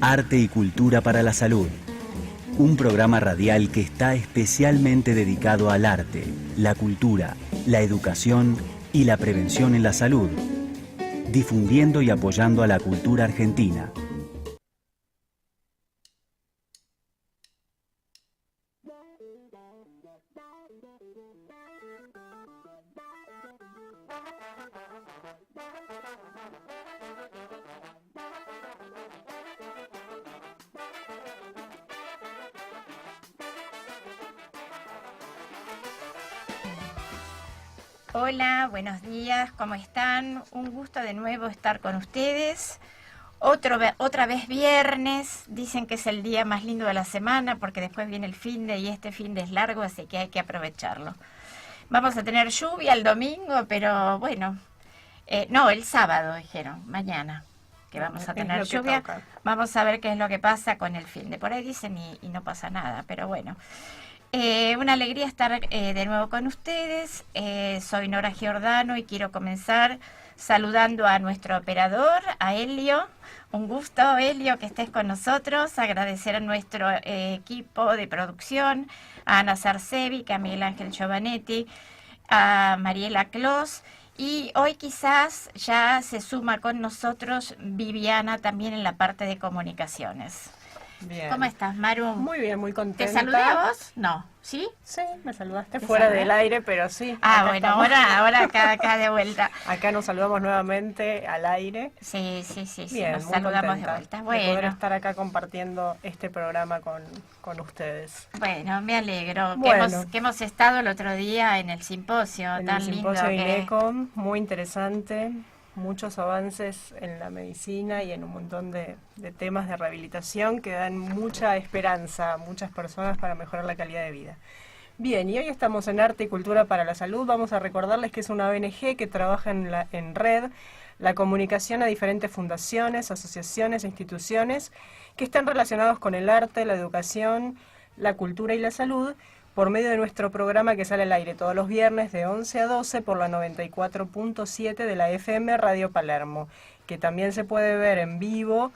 Arte y Cultura para la Salud. Un programa radial que está especialmente dedicado al arte, la cultura, la educación y la prevención en la salud, difundiendo y apoyando a la cultura argentina. Hola, buenos días, ¿cómo están? Un gusto de nuevo estar con ustedes. Otra vez viernes, dicen que es el día más lindo de la semana porque después viene el finde y este finde es largo, así que hay que aprovecharlo. Vamos a tener lluvia el domingo, pero bueno, no, el sábado dijeron, mañana, que vamos a tener lluvia. Vamos a ver qué es lo que pasa con el finde. Por ahí dicen y no pasa nada, pero bueno. Una alegría estar de nuevo con ustedes. Soy Nora Giordano y quiero comenzar saludando a nuestro operador, a Helio. Un gusto, Helio, que estés con nosotros. Agradecer a nuestro equipo de producción, a Ana Sarcevic, a Miguel Ángel Giovanetti, a Mariela Clos. Y hoy quizás ya se suma con nosotros Viviana también en la parte de comunicaciones. Bien. ¿Cómo estás, Maru? Muy bien, muy contenta. ¿Te saludé a vos? No. ¿Sí? Sí, me saludaste fuera del aire, pero sí. Ah, bueno, ahora acá de vuelta. Acá nos saludamos nuevamente al aire. Sí, Bien, nos saludamos de vuelta. Bueno. De poder estar acá compartiendo este programa con ustedes. Bueno, me alegro. Bueno. Que hemos estado el otro día en el simposio En tan el lindo. simposio INECOM, muy interesante. Muchos avances en la medicina y en un montón de temas de rehabilitación que dan mucha esperanza a muchas personas para mejorar la calidad de vida. Bien, y hoy estamos en Arte y Cultura para la Salud. Vamos a recordarles que es una ONG que trabaja en red la comunicación a diferentes fundaciones, asociaciones e instituciones que están relacionados con el arte, la educación, la cultura y la salud, por medio de nuestro programa que sale al aire todos los viernes de 11 a 12 por la 94.7 de la FM Radio Palermo, que también se puede ver en vivo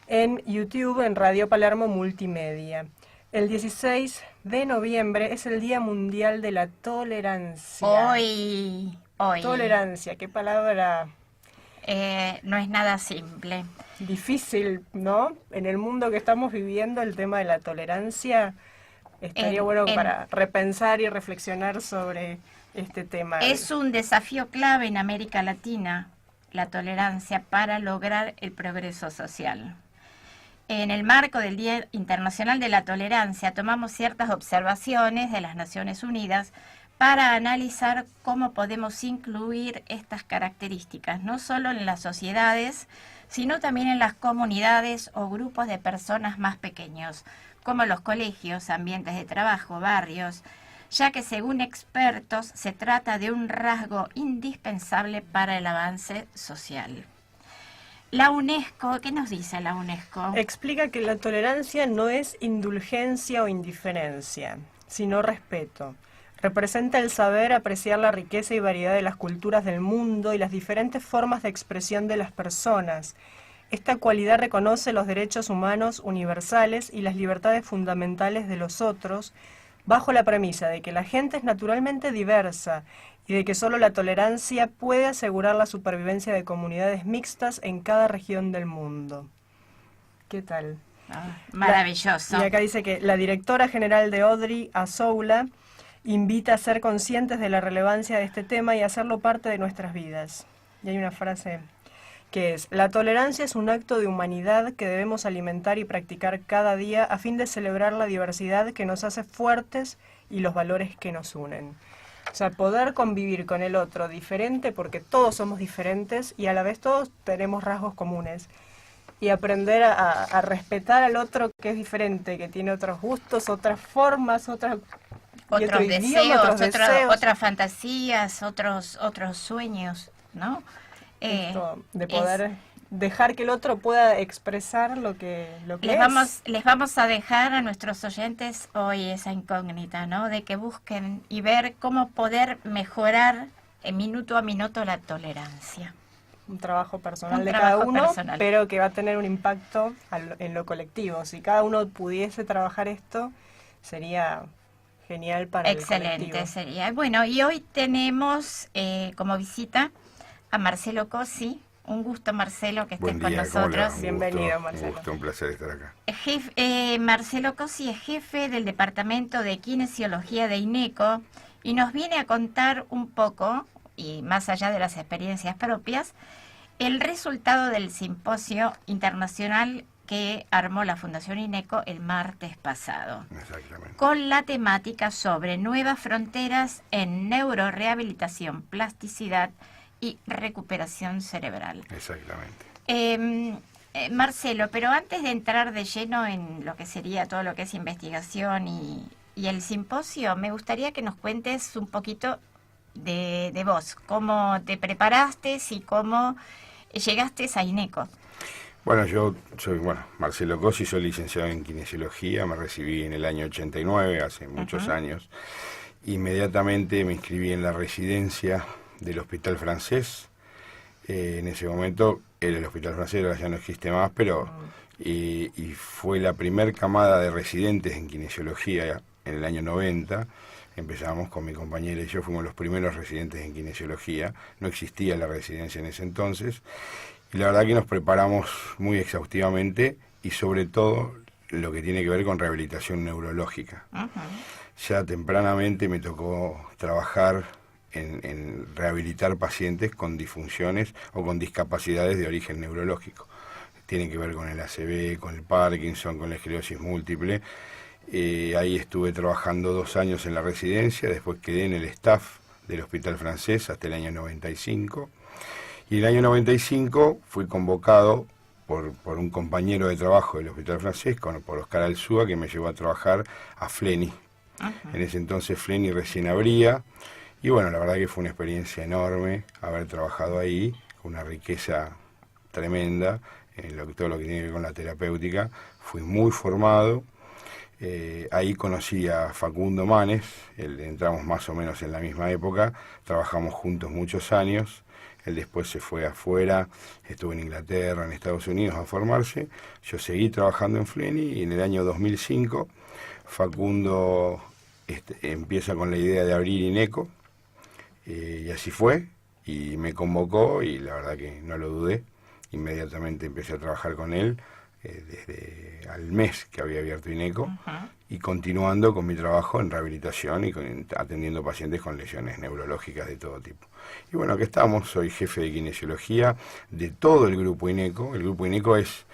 en YouTube en Radio Palermo Multimedia. El 16 de noviembre es el Día Mundial de la Tolerancia. Hoy. Tolerancia, qué palabra no es nada simple. difícil, ¿no? En el mundo que estamos viviendo, el tema de la tolerancia estaría bueno para repensar y reflexionar sobre este tema. Es un desafío clave en América Latina, la tolerancia, para lograr el progreso social. En el marco del Día Internacional de la Tolerancia, tomamos ciertas observaciones de las Naciones Unidas para analizar cómo podemos incluir estas características, no solo en las sociedades, sino también en las comunidades o grupos de personas más pequeños, como los colegios, ambientes de trabajo, barrios, ya que según expertos se trata de un rasgo indispensable para el avance social. La UNESCO, ¿qué nos dice la UNESCO? Explica que la tolerancia no es indulgencia o indiferencia, sino respeto. Representa el saber apreciar la riqueza y variedad de las culturas del mundo y las diferentes formas de expresión de las personas. Esta cualidad reconoce los derechos humanos universales y las libertades fundamentales de los otros, bajo la premisa de que la gente es naturalmente diversa y de que solo la tolerancia puede asegurar la supervivencia de comunidades mixtas en cada región del mundo. ¿Qué tal? Maravilloso. Y acá dice que la directora general de Audrey Azoula invita a ser conscientes de la relevancia de este tema y hacerlo parte de nuestras vidas. Y hay una frase que es: la tolerancia es un acto de humanidad que debemos alimentar y practicar cada día a fin de celebrar la diversidad que nos hace fuertes y los valores que nos unen. O sea, poder convivir con el otro diferente, porque todos somos diferentes y a la vez todos tenemos rasgos comunes. Y aprender a respetar al otro que es diferente, que tiene otros gustos, otras formas, otros deseos, otras fantasías, otros sueños, ¿no? Esto de poder dejar que el otro pueda expresar lo que les vamos a dejar a nuestros oyentes hoy esa incógnita, ¿no? De que busquen y ver cómo poder mejorar minuto a minuto la tolerancia. un trabajo personal Un de trabajo cada uno, personal. pero que va a tener un impacto en lo colectivo. Si cada uno pudiese trabajar esto, sería genial para el Excelente colectivo. sería. Bueno, y hoy tenemos como visita a Marcelo Cosi. Un gusto, Marcelo, que estés Buen con día, ¿cómo le va? nosotros. Un Bienvenido, gusto, Marcelo. Un gusto, un placer estar acá. Marcelo Cosi es jefe del Departamento de Kinesiología de INECO y nos viene a contar un poco, y más allá de las experiencias propias, el resultado del simposio internacional que armó la Fundación INECO el martes pasado, Exactamente. con la temática sobre nuevas fronteras en neurorehabilitación, plasticidad y recuperación cerebral. Exactamente. Marcelo, pero antes de entrar de lleno en lo que sería todo lo que es investigación y el simposio, me gustaría que nos cuentes un poquito de vos, cómo te preparaste y cómo llegaste a INECO. Bueno, yo soy Marcelo Cosi, soy licenciado en Kinesiología, me recibí en el año 89, hace muchos años. Inmediatamente me inscribí en la residencia del Hospital Francés. En ese momento era el Hospital Francés, ahora ya no existe más, pero y fue la primer camada de residentes en kinesiología en el año 90. Empezamos con mi compañera y yo, fuimos los primeros residentes en kinesiología, no existía la residencia en ese entonces, y la verdad que nos preparamos muy exhaustivamente y sobre todo lo que tiene que ver con rehabilitación neurológica. Ya tempranamente me tocó trabajar en rehabilitar pacientes con disfunciones o con discapacidades de origen neurológico. Tienen que ver con el ACV, con el Parkinson, con la esclerosis múltiple. Ahí estuve trabajando 2 años en la residencia, después quedé en el staff del Hospital Francés hasta el año 95. Y en el año 95 fui convocado por un compañero de trabajo del Hospital Francés, por Oscar Alzúa, que me llevó a trabajar a Fleni. En ese entonces Fleni recién abría. Y bueno, la verdad que fue una experiencia enorme haber trabajado ahí, una riqueza tremenda en todo lo que tiene que ver con la terapéutica. Fui muy formado. Ahí conocí a Facundo Manes, entramos más o menos en la misma época, trabajamos juntos muchos años. Él después se fue afuera, estuvo en Inglaterra, en Estados Unidos a formarse. Yo seguí trabajando en Fleni y en el año 2005 Facundo empieza con la idea de abrir INECO. Y así fue, y me convocó y la verdad que no lo dudé. Inmediatamente empecé a trabajar con él desde al mes que había abierto INECO y continuando con mi trabajo en rehabilitación y atendiendo pacientes con lesiones neurológicas de todo tipo. Y bueno, aquí estamos, soy jefe de kinesiología de todo el grupo INECO. El grupo INECO es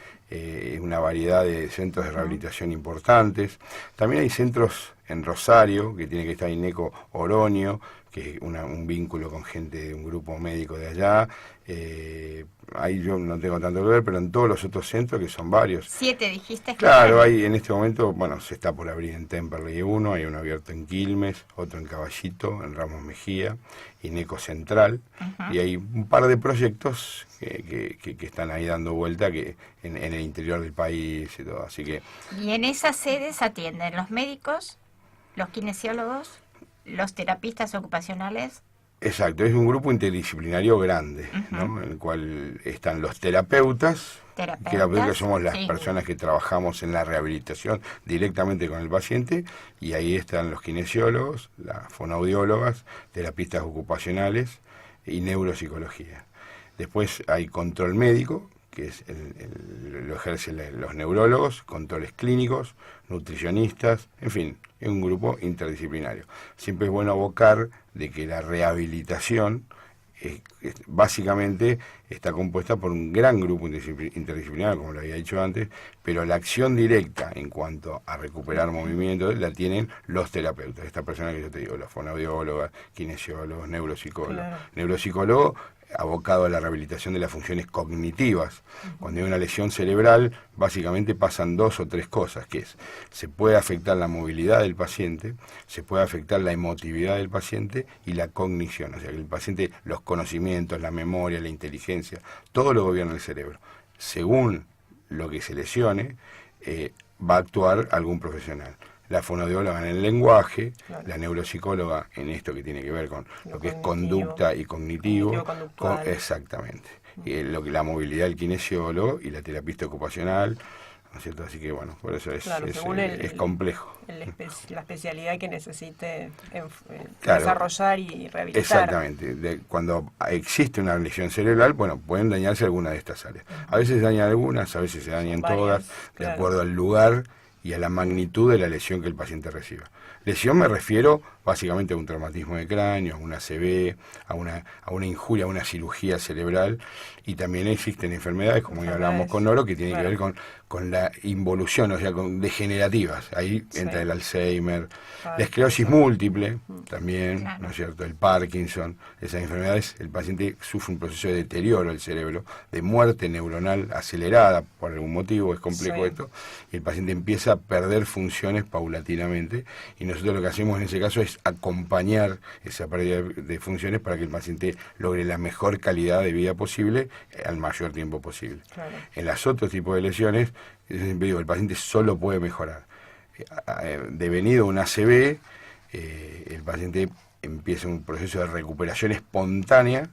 una variedad de centros de rehabilitación importantes. También hay centros en Rosario, que tiene que estar INECO Oroño, que es un vínculo con gente de un grupo médico de allá. Ahí yo no tengo tanto que ver, pero en todos los otros centros, que son varios. 7 dijiste. Claro, hay en este momento, bueno, se está por abrir en Temperley uno, hay uno abierto en Quilmes, otro en Caballito, en Ramos Mejía, INECO Central, y hay un par de proyectos que están ahí dando vuelta que en el interior del país y todo, así que... Y en esas sedes atienden los médicos, los kinesiólogos, los terapistas ocupacionales. Exacto, es un grupo interdisciplinario grande, ¿no? En el cual están los terapeutas, que somos las personas que trabajamos en la rehabilitación directamente con el paciente, y ahí están los kinesiólogos, las fonoaudiólogas, terapistas ocupacionales y neuropsicología. Después hay control médico, que es lo ejercen los neurólogos, controles clínicos, nutricionistas, en fin, es un grupo interdisciplinario. Siempre es bueno abocar de que la rehabilitación básicamente está compuesta por un gran grupo interdisciplinario, como lo había dicho antes, pero la acción directa en cuanto a recuperar movimiento la tienen los terapeutas, esta persona que yo te digo, los fonoaudiólogos, kinesiólogos, neuropsicólogos. Claro. Neuropsicólogo abocado a la rehabilitación de las funciones cognitivas. Cuando hay una lesión cerebral, básicamente pasan 2 o 3 cosas, que es, se puede afectar la movilidad del paciente, se puede afectar la emotividad del paciente y la cognición, o sea que el paciente, los conocimientos, la memoria, la inteligencia, todo lo gobierna el cerebro. Según lo que se lesione, va a actuar algún profesional. La fonoaudióloga en el lenguaje, claro, la neuropsicóloga en esto que tiene que ver con lo que es conducta y cognitivo. Exactamente. la movilidad del kinesiólogo y la terapista ocupacional, ¿no es cierto? Así que bueno, por eso es complejo. La especialidad que necesite Claro, desarrollar y rehabilitar. Exactamente. Cuando existe una lesión cerebral, bueno, pueden dañarse alguna de estas áreas. A veces dañan algunas, a veces se dañan todas, de acuerdo al lugar y a la magnitud de la lesión que el paciente reciba. Lesión me refiero básicamente a un traumatismo de cráneo, a una ACV, a una injuria, a una cirugía cerebral, y también existen enfermedades, como ya hablábamos con Noro, que tienen que ver con la involución, o sea, con degenerativas. Ahí entra el Alzheimer, la esclerosis múltiple también, ¿no es cierto? El Parkinson, esas enfermedades, el paciente sufre un proceso de deterioro del cerebro, de muerte neuronal acelerada, por algún motivo, es complejo esto, y el paciente empieza a perder funciones paulatinamente, y nosotros lo que hacemos en ese caso es acompañar esa pérdida de funciones para que el paciente logre la mejor calidad de vida posible al mayor tiempo posible. Claro. En los otros tipos de lesiones, yo siempre digo, el paciente solo puede mejorar. Devenido un ACV, el paciente empieza un proceso de recuperación espontánea,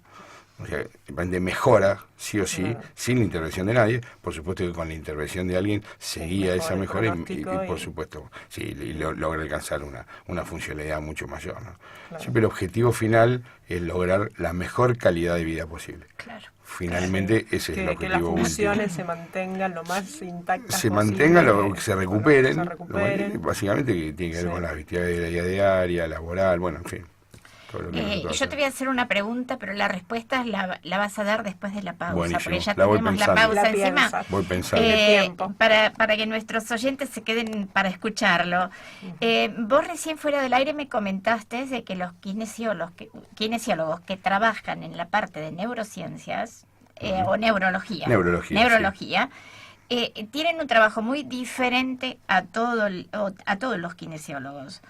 o sea, el paciente mejora, sí o sí, sin la intervención de nadie. Por supuesto que con la intervención de alguien seguía esa mejora y por supuesto, sí, y logra alcanzar una funcionalidad mucho mayor, ¿no? Claro. Siempre el objetivo final es lograr la mejor calidad de vida posible. Claro. Finalmente ese es el objetivo. Que las funciones se mantengan lo más intactas se posible, mantengan, que se recuperen. Básicamente que tiene que ver con la actividad de la vida diaria, laboral, bueno, en fin. Yo te voy a hacer una pregunta, pero la respuesta la vas a dar después de la pausa. Buenísimo. Porque ya tenemos la pausa encima. Voy pensando. Para que nuestros oyentes se queden para escucharlo. Vos recién fuera del aire me comentaste de que los kinesiólogos que trabajan en la parte de neurociencias o neurología, tienen un trabajo muy diferente a todos los kinesiólogos.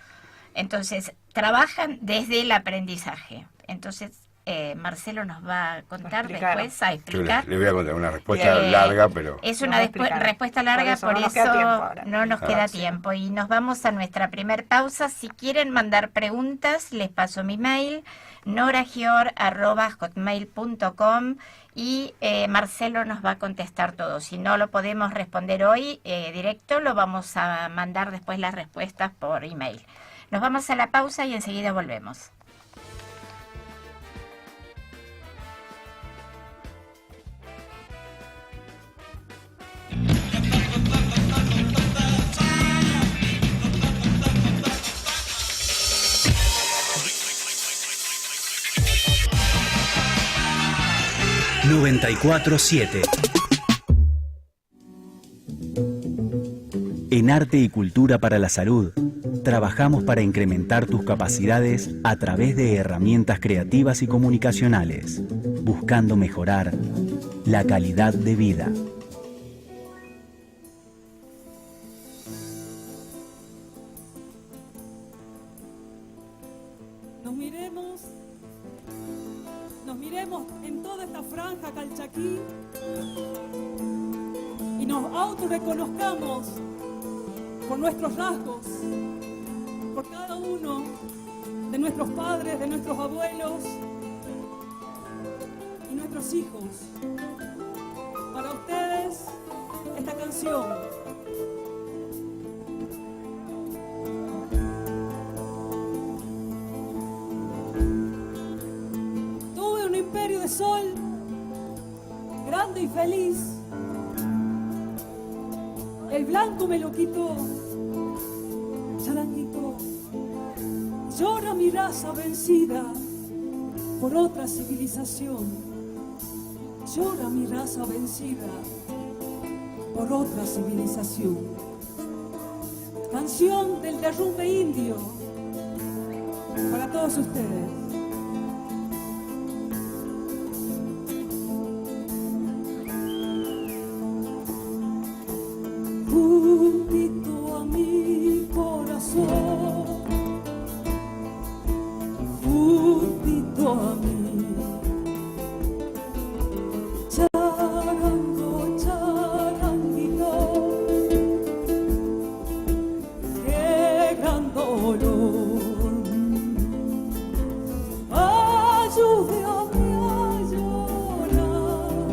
Entonces, trabajan desde el aprendizaje. Entonces, Marcelo nos va a contar después, a explicar. Le voy a contar una respuesta larga, pero... Es una respuesta larga, por eso no nos queda tiempo. Y nos vamos a nuestra primer pausa. Si quieren mandar preguntas, les paso mi mail, noragior@hotmail.com, y Marcelo nos va a contestar todo. Si no lo podemos responder hoy directo, lo vamos a mandar después las respuestas por email. Nos vamos a la pausa y enseguida volvemos. ...94.7... En Arte y Cultura para la Salud, trabajamos para incrementar tus capacidades a través de herramientas creativas y comunicacionales, buscando mejorar la calidad de vida. Nos miremos en toda esta franja calchaquí y nos autorreconozcamos por nuestros rasgos, por cada uno de nuestros padres, de nuestros abuelos y nuestros hijos. Para ustedes, esta canción. Tuve un imperio de sol, grande y feliz. El blanco me lo quitó, charanguito. Llora mi raza vencida por otra civilización. Llora mi raza vencida por otra civilización. Canción del derrumbe indio para todos ustedes. Juntito a mi corazón, juntito a mí, charango, charanguito, qué gran dolor. Ayúdame a llorar,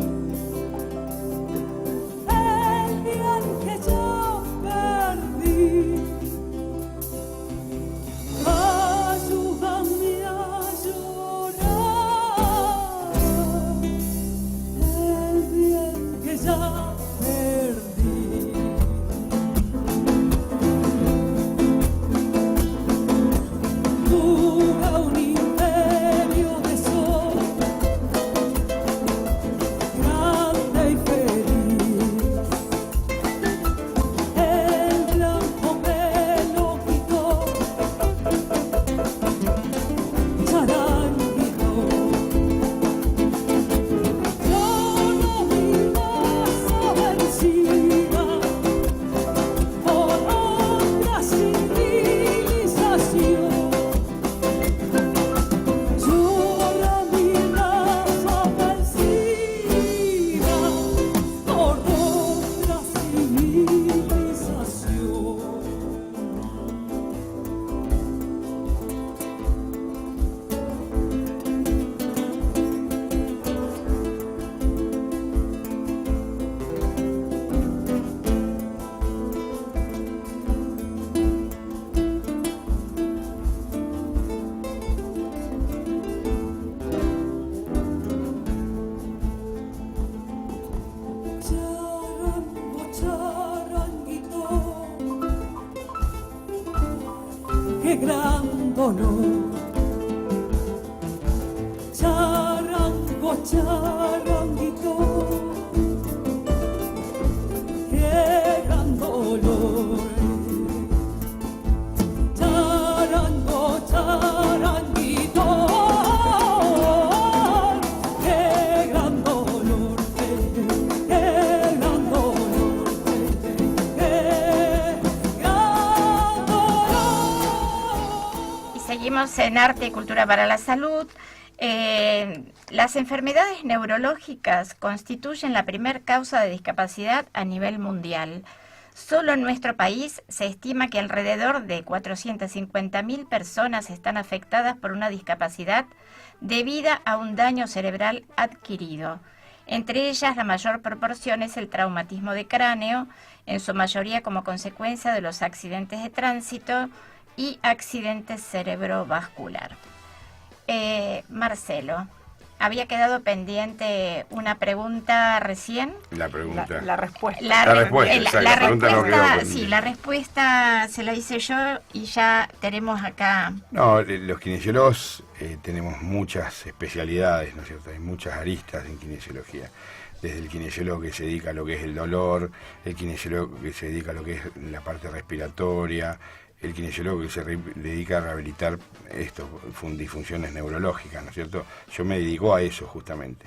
qué gran dolor. Charango, charanguito, qué gran dolor. Charango, charanguito, qué gran dolor, qué gran dolor, qué gran dolor. Y seguimos en Arte y Cultura para la Salud. Las enfermedades neurológicas constituyen la primer causa de discapacidad a nivel mundial. Solo en nuestro país se estima que alrededor de 450.000 personas están afectadas por una discapacidad debida a un daño cerebral adquirido. Entre ellas, la mayor proporción es el traumatismo de cráneo, en su mayoría como consecuencia de los accidentes de tránsito y accidentes cerebrovascular. Marcelo, había quedado pendiente una pregunta recién. La pregunta. La respuesta. La respuesta, exacto. La pregunta no quedó pendiente. Sí, la respuesta se la hice yo y ya tenemos acá. No, los kinesiólogos tenemos muchas especialidades, ¿no es cierto? Hay muchas aristas en kinesiología. Desde el kinesiólogo que se dedica a lo que es el dolor, el kinesiólogo que se dedica a lo que es la parte respiratoria, el kinesiólogo que se dedica a rehabilitar disfunciones neurológicas, ¿no es cierto? Yo me dedico a eso justamente.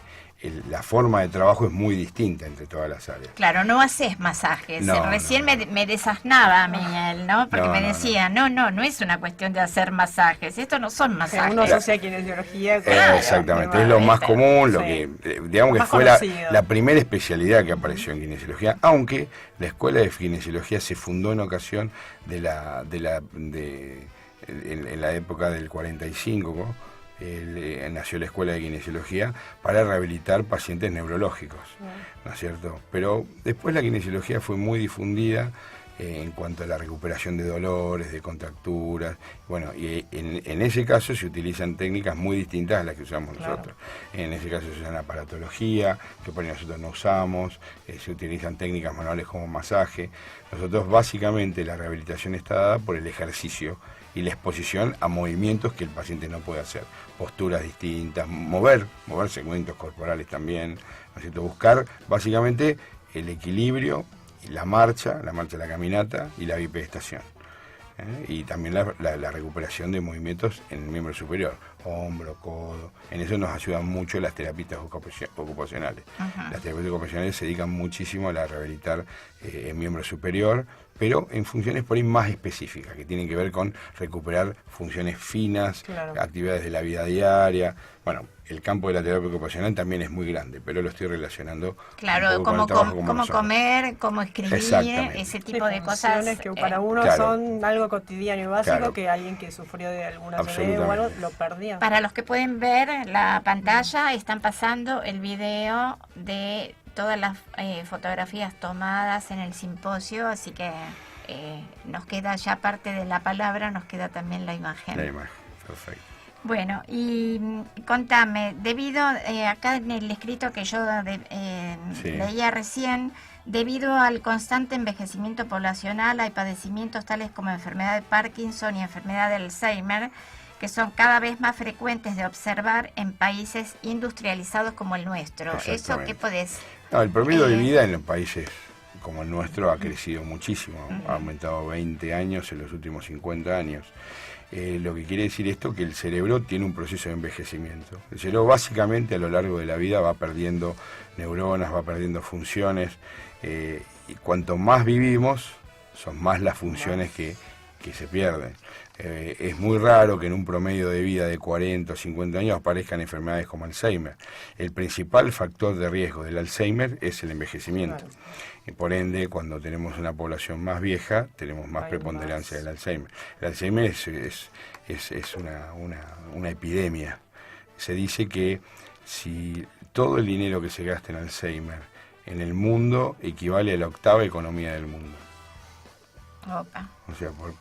La forma de trabajo es muy distinta entre todas las áreas. Claro, no haces masajes. No, Recién no. me desasnaba a mí él, ¿no? Porque me decía, no es una cuestión de hacer masajes. Esto no son masajes. Uno asocia kinesiología con exactamente, es lo más común, lo que digamos que más fue conocido. la primera especialidad que apareció en kinesiología, aunque la escuela de kinesiología se fundó en ocasión en la época del 45, ¿no? Nació la escuela de kinesiología para rehabilitar pacientes neurológicos, ¿no es cierto? Pero después la kinesiología fue muy difundida en cuanto a la recuperación de dolores, de contracturas. Bueno, y en ese caso se utilizan técnicas muy distintas a las que usamos nosotros. En ese caso se usan aparatología, que por ahí nosotros no usamos, se utilizan técnicas manuales como masaje. Nosotros básicamente la rehabilitación está dada por el ejercicio y la exposición a movimientos que el paciente no puede hacer, posturas distintas, mover segmentos corporales también, ¿no es cierto? Buscar básicamente el equilibrio, la marcha, la caminata y la bipedestación. Y también la recuperación de movimientos en el miembro superior, hombro, codo. En eso nos ayudan mucho las terapistas ocupacionales. Ajá. Las terapistas ocupacionales se dedican muchísimo a rehabilitar el miembro superior, pero en funciones por ahí más específicas, que tienen que ver con recuperar funciones finas, actividades de la vida diaria. Bueno, el campo de la terapia ocupacional también es muy grande, pero lo estoy relacionando cómo comer, cómo escribir, ese tipo de cosas que para uno son algo cotidiano y básico, que alguien que sufrió de alguna enfermedad o algo lo perdía. Para los que pueden ver la pantalla, están pasando el video de todas las fotografías tomadas en el simposio, así que nos queda ya parte de la palabra, nos queda también la imagen. La imagen, perfecto. Bueno, y contame, debido acá en el escrito que yo leía recién, debido al constante envejecimiento poblacional, hay padecimientos tales como enfermedad de Parkinson y enfermedad de Alzheimer, que son cada vez más frecuentes de observar en países industrializados como el nuestro. ¿Eso qué podés...? No, el promedio de vida en los países como el nuestro ha crecido muchísimo, ha aumentado 20 años en los últimos 50 años. Lo que quiere decir esto que el cerebro tiene un proceso de envejecimiento. El cerebro básicamente a lo largo de la vida va perdiendo neuronas, va perdiendo funciones, y cuanto más vivimos, son más las funciones que se pierden. Es muy raro que en un promedio de vida de 40 o 50 años aparezcan enfermedades como Alzheimer. El principal factor de riesgo del Alzheimer es el envejecimiento. Y por ende, cuando tenemos una población más vieja, tenemos más preponderancia del Alzheimer. El Alzheimer es una epidemia. Se dice que si todo el dinero que se gasta en Alzheimer en el mundo equivale a la octava economía del mundo. Opa. O sea, por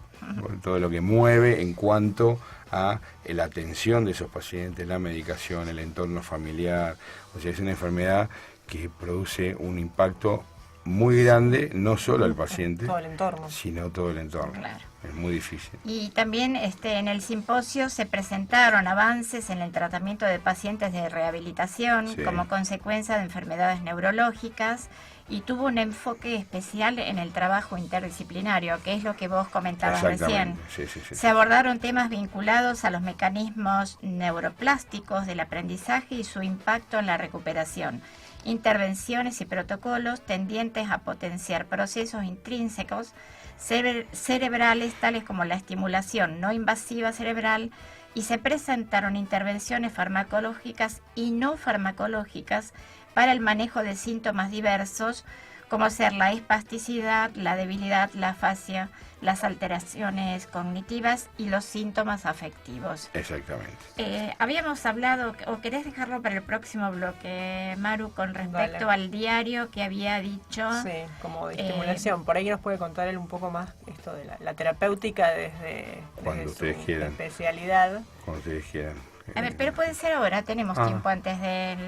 todo lo que mueve en cuanto a la atención de esos pacientes, la medicación, el entorno familiar. O sea, es una enfermedad que produce un impacto muy grande, no solo al paciente, todo el entorno, sino todo el entorno. Claro. Es muy difícil. Y también en el simposio se presentaron avances en el tratamiento de pacientes de rehabilitación Sí. como consecuencia de enfermedades neurológicas, y tuvo un enfoque especial en el trabajo interdisciplinario, que es lo que vos comentabas recién. Exactamente. Sí. Se abordaron temas vinculados a los mecanismos neuroplásticos del aprendizaje y su impacto en la recuperación, intervenciones y protocolos tendientes a potenciar procesos intrínsecos cerebrales tales como la estimulación no invasiva cerebral, y se presentaron intervenciones farmacológicas y no farmacológicas para el manejo de síntomas diversos, como ser la espasticidad, la debilidad, la afasia, las alteraciones cognitivas y los síntomas afectivos. Exactamente. Habíamos hablado, o querés dejarlo para el próximo bloque, Maru, con respecto al diario que había dicho. Sí, como de estimulación. Por ahí nos puede contar él un poco más esto de la terapéutica desde Cuando ustedes su quieran. especialidad. Cuando ustedes quieran. A ver, pero puede ser ahora, tenemos tiempo antes del...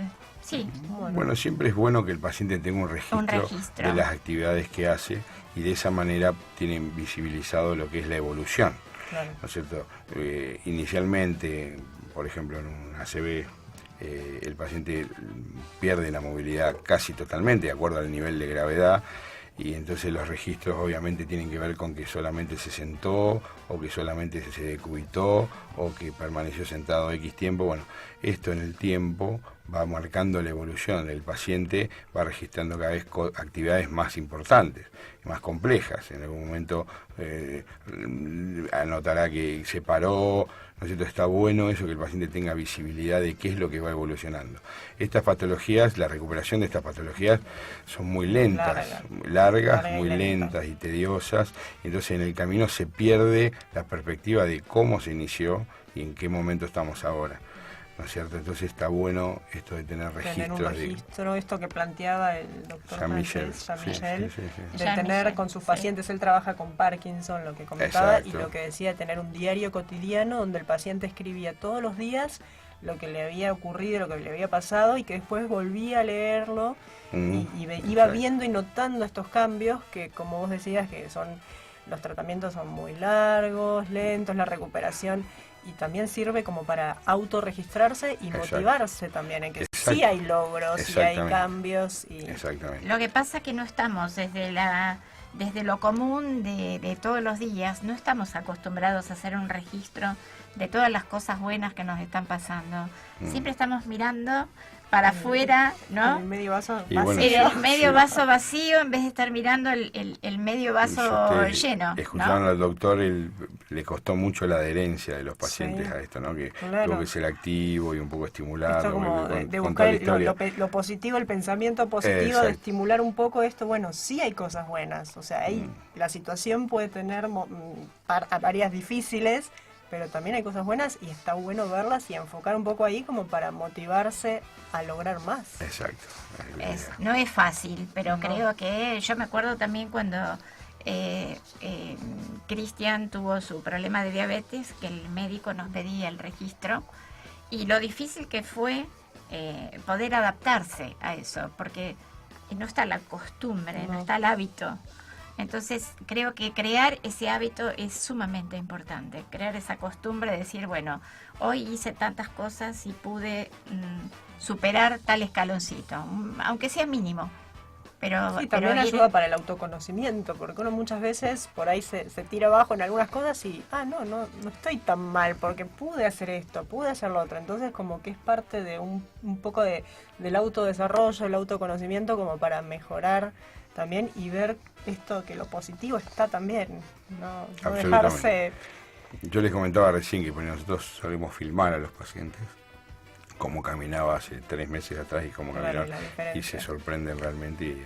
Sí. Bueno, siempre es bueno que el paciente tenga un registro de las actividades que hace, y de esa manera tienen visibilizado lo que es la evolución. Claro. ¿No es cierto? Inicialmente, por ejemplo, en un ACV, el paciente pierde la movilidad casi totalmente, de acuerdo al nivel de gravedad, y entonces los registros obviamente tienen que ver con que solamente se sentó, o que solamente se decubitó, o que permaneció sentado X tiempo. Bueno, esto en el tiempo va marcando la evolución del paciente, va registrando cada vez actividades más importantes, más complejas. En algún momento anotará que se paró, ¿no es cierto? Está bueno eso, que el paciente tenga visibilidad de qué es lo que va evolucionando. Estas patologías, la recuperación de estas patologías son muy lentas, largas, muy lentas y tediosas, entonces en el camino se pierde la perspectiva de cómo se inició y en qué momento estamos ahora, ¿no es cierto? Entonces está bueno esto de tener registros. Tener un registro, esto que planteaba el doctor Jean-Michel, Jean-Michel, sí. de Jean-Michel, tener con sus sí. pacientes, él trabaja con Parkinson, lo que comentaba, Exacto. y lo que decía, de tener un diario cotidiano donde el paciente escribía todos los días lo que le había ocurrido, lo que le había pasado, y que después volvía a leerlo y iba viendo y notando estos cambios que, como vos decías, que son... Los tratamientos son muy largos, lentos, la recuperación, y también sirve como para autorregistrarse y motivarse también en que sí hay logros y hay cambios. Exactamente. Lo que pasa es que no estamos desde lo común de todos los días, no estamos acostumbrados a hacer un registro de todas las cosas buenas que nos están pasando. Siempre estamos mirando para afuera, ¿no? El medio vaso Y vacío. bueno, El medio vaso vacío en vez de estar mirando el medio vaso lleno, Escucharon ¿no? al doctor, le costó mucho la adherencia de los pacientes a esto, ¿no? Que tuvo que ser activo y un poco estimularlo. Esto como de con buscar toda la historia. lo positivo, el pensamiento positivo, de estimular un poco esto. Bueno, sí hay cosas buenas, o sea, la situación puede tener áreas difíciles, pero también hay cosas buenas y está bueno verlas y enfocar un poco ahí como para motivarse a lograr más. Exacto. No es fácil, pero creo que yo me acuerdo también cuando Cristian tuvo su problema de diabetes, que el médico nos pedía el registro, y lo difícil que fue poder adaptarse a eso, porque no está la costumbre, no está el hábito. Entonces creo que crear ese hábito es sumamente importante, crear esa costumbre de decir, bueno, hoy hice tantas cosas y pude superar tal escaloncito, aunque sea mínimo. Pero, sí, también ayuda para el autoconocimiento, porque uno muchas veces por ahí se tira abajo en algunas cosas y, no estoy tan mal, porque pude hacer esto, pude hacer lo otro. Entonces como que es parte de un poco del autodesarrollo, el autoconocimiento, como para mejorar también y ver esto, que lo positivo está también, no dejarse... Yo les comentaba recién que nosotros solemos filmar a los pacientes cómo caminaba hace 3 meses atrás y cómo caminaba, y se sorprenden realmente y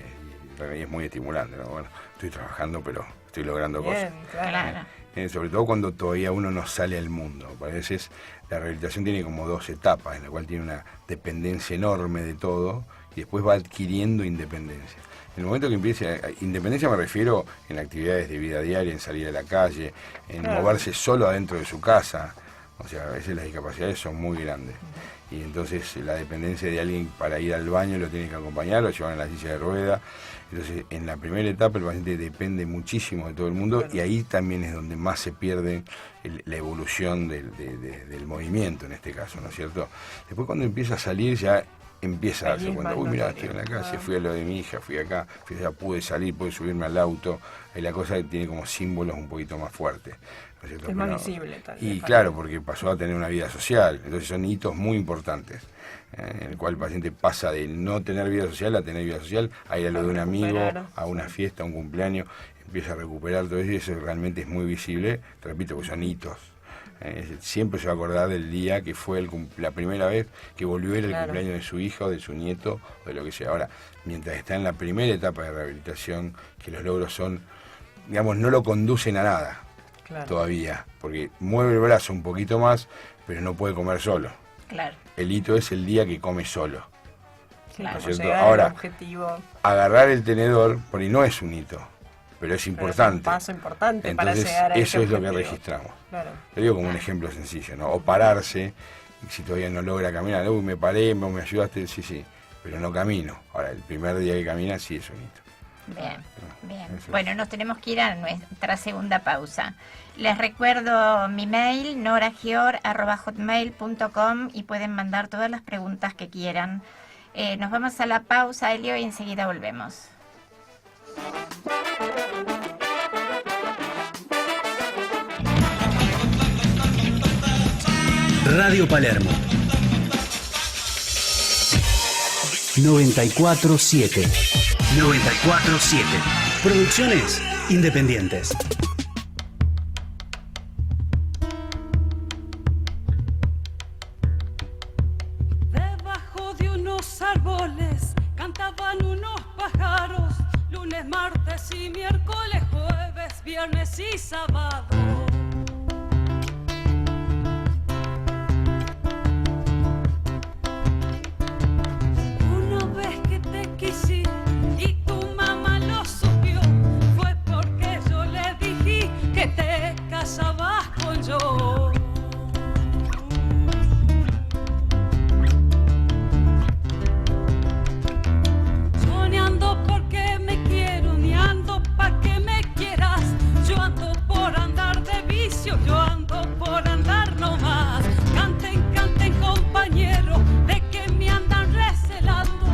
es muy estimulante, ¿no? Bueno, estoy trabajando pero estoy logrando cosas. Claro. Sobre todo cuando todavía uno no sale al mundo. A veces la rehabilitación tiene como 2 etapas, en la cual tiene una dependencia enorme de todo y después va adquiriendo independencia. En el momento que empiece, independencia me refiero en actividades de vida diaria, en salir a la calle, en moverse solo adentro de su casa, O sea, a veces las discapacidades son muy grandes. Y entonces la dependencia de alguien para ir al baño lo tiene que acompañar, lo llevan en la silla de rueda. Entonces, en la primera etapa el paciente depende muchísimo de todo el mundo, y ahí también es donde más se pierde la evolución del movimiento, en este caso, ¿no es cierto? Después, cuando empieza a salir, ya empieza a darse cuenta, uy, mira, estoy en la calle, fui a lo de mi hija, fui acá, ya pude salir, pude subirme al auto. Y la cosa tiene como símbolos un poquito más fuertes, ¿no es cierto? Es más visible también. Y claro, porque pasó a tener una vida social, entonces son hitos muy importantes, en el cual el paciente pasa de no tener vida social a tener vida social, a ir a lo de un amigo, a una fiesta, a un cumpleaños, empieza a recuperar todo eso, y eso realmente es muy visible, te repito, porque son hitos. Siempre se va a acordar del día que fue la primera vez que volvió a ir el cumpleaños de su hijo, de su nieto, o de lo que sea. Ahora, mientras está en la primera etapa de rehabilitación, que los logros son, digamos, no lo conducen a nada todavía, porque mueve el brazo un poquito más, pero no puede comer solo. Claro. El hito es el día que come solo. Claro, ¿no es cierto? llegar al Ahora, objetivo. agarrar el tenedor, por ahí no es un hito, pero es importante. Es un paso importante. Entonces, para llegar a eso ese es lo que objetivo. registramos. Claro. Lo digo como un ejemplo sencillo, ¿no? O pararse, y si todavía no logra caminar, uy, me paré, me ayudaste, sí, pero no camino. Ahora, el primer día que camina sí es un hito. Bien, bien. Eso Bueno, nos tenemos que ir a nuestra segunda pausa. Les recuerdo mi mail, noragior@hotmail.com, y pueden mandar todas las preguntas que quieran. Nos vamos a la pausa, Elio, y enseguida volvemos. Radio Palermo 94.7. 94.7. Producciones independientes. Debajo de unos árboles cantaban unos pájaros, lunes, martes y miércoles, jueves, viernes y sábado. Una vez que te quise y tu mamá lo supió, fue porque yo le dije que te casabas con yo. Yo ni ando porque me quiero, ni ando pa' que me quieras. Yo ando por andar de vicio, yo ando por andar nomás. Canten, canten, compañero, de que me andan recelando.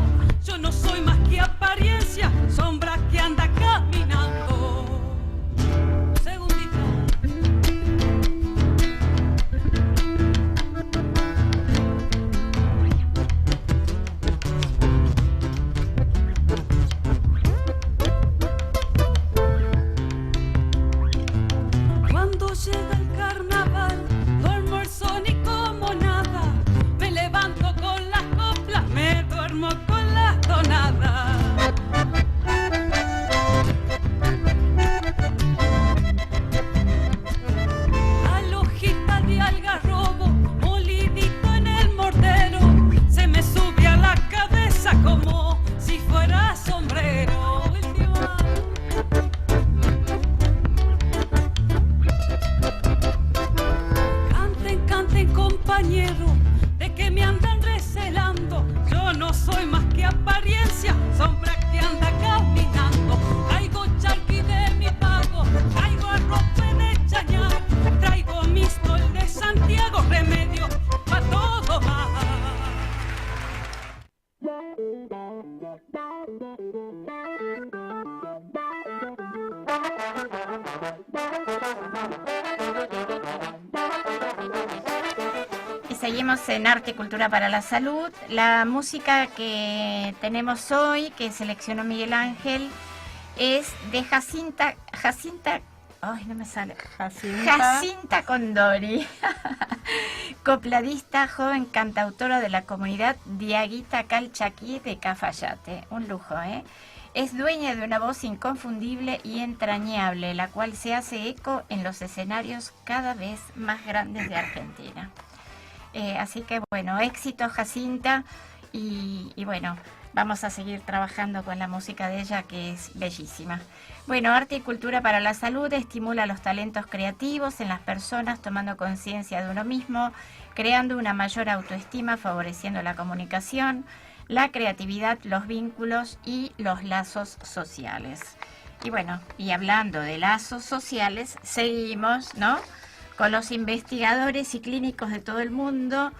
Yo no soy más que apariencia, sombra que anda caminando. Segundito. Cuando llega el carnaval, no almuerzo ni como nada. Me levanto con las coplas, me duermo con las tonadas. Al hojita de algarrobo, molidito en el mortero, se me sube a la cabeza como si fuera sombrero. Canten, canten, compañero, de que me andan recelando. Yo no soy más que apariencia, sombra que anda caminando. Traigo charqui de mi pago, traigo arrope de chañar, traigo mistol de Santiago, remedio pa' todo más. Y seguimos en Arte y Cultura para la Salud. La música que tenemos hoy, que seleccionó Miguel Ángel, es de Jacinta, ay, no me sale. Jacinta Condori, copladista, joven cantautora de la comunidad Diaguita Calchaquí de Cafayate. Un lujo, ¿eh? Es dueña de una voz inconfundible y entrañable, la cual se hace eco en los escenarios cada vez más grandes de Argentina. Así que bueno, éxito, Jacinta, y bueno, vamos a seguir trabajando con la música de ella, que es bellísima. Bueno, arte y cultura para la salud estimula los talentos creativos en las personas, tomando conciencia de uno mismo, creando una mayor autoestima, favoreciendo la comunicación, la creatividad, los vínculos y los lazos sociales. Y bueno, y hablando de lazos sociales, seguimos, ¿no?, con los investigadores y clínicos de todo el mundo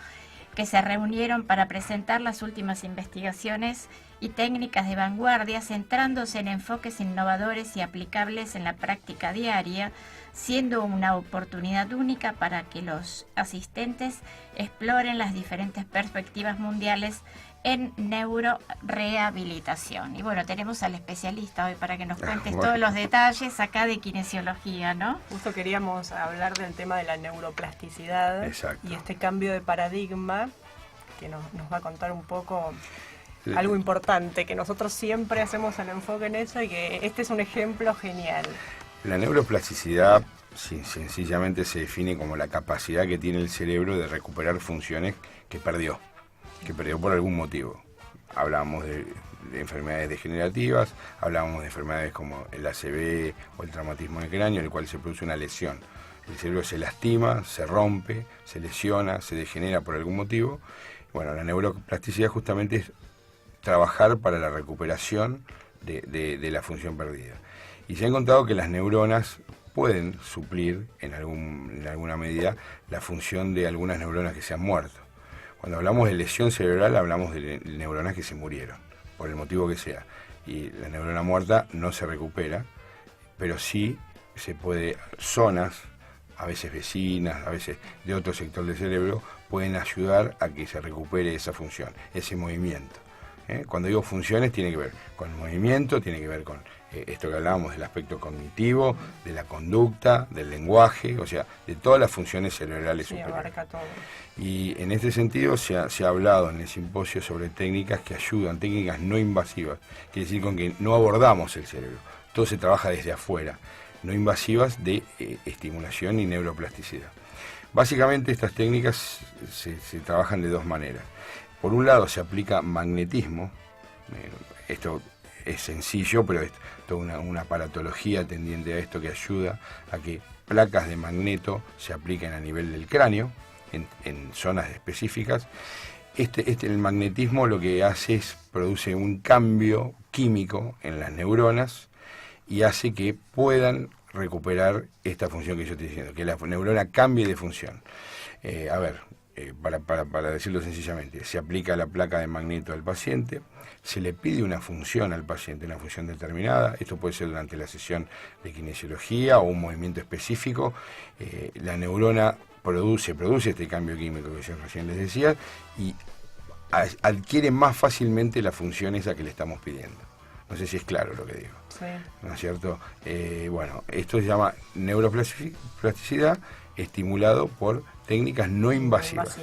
que se reunieron para presentar las últimas investigaciones y técnicas de vanguardia, centrándose en enfoques innovadores y aplicables en la práctica diaria, siendo una oportunidad única para que los asistentes exploren las diferentes perspectivas mundiales en neurorehabilitación. Y bueno, tenemos al especialista hoy para que nos cuentes todos los detalles acá de kinesiología, ¿no? Justo queríamos hablar del tema de la neuroplasticidad. Exacto. Y este cambio de paradigma que nos va a contar un poco algo importante, que nosotros siempre hacemos el enfoque en eso y que este es un ejemplo genial. La neuroplasticidad sencillamente se define como la capacidad que tiene el cerebro de recuperar funciones que perdió por algún motivo. Hablábamos de enfermedades degenerativas, hablábamos de enfermedades como el ACV o el traumatismo del cráneo, en el cual se produce una lesión. El cerebro se lastima, se rompe, se lesiona, se degenera por algún motivo. Bueno, la neuroplasticidad justamente es trabajar para la recuperación de la función perdida. Y se ha encontrado que las neuronas pueden suplir en alguna medida la función de algunas neuronas que se han muerto. Cuando hablamos de lesión cerebral, hablamos de neuronas que se murieron, por el motivo que sea. Y la neurona muerta no se recupera, pero sí se puede, zonas, a veces vecinas, a veces de otro sector del cerebro, pueden ayudar a que se recupere esa función, ese movimiento. Cuando digo funciones, tiene que ver con el movimiento, tiene que ver con esto que hablábamos del aspecto cognitivo, de la conducta, del lenguaje, o sea, de todas las funciones cerebrales superiores. Abarca todo. Y en este sentido se ha hablado en el simposio sobre técnicas que ayudan, técnicas no invasivas, quiere decir con que no abordamos el cerebro, todo se trabaja desde afuera, no invasivas de estimulación y neuroplasticidad. Básicamente estas técnicas se trabajan de dos maneras. Por un lado se aplica magnetismo, esto es sencillo, pero es toda una aparatología tendiente a esto que ayuda a que placas de magneto se apliquen a nivel del cráneo, en zonas específicas. El magnetismo lo que hace es produce un cambio químico en las neuronas y hace que puedan recuperar esta función que yo estoy diciendo, que la neurona cambie de función. Para decirlo sencillamente, se aplica la placa de magneto al paciente, se le pide una función al paciente, una función determinada, esto puede ser durante la sesión de kinesiología o un movimiento específico, la neurona produce este cambio químico que yo recién les decía y adquiere más fácilmente la función esa que le estamos pidiendo. No sé si es claro lo que digo. Sí. ¿No es cierto? Esto se llama neuroplasticidad estimulado por técnicas no invasivas.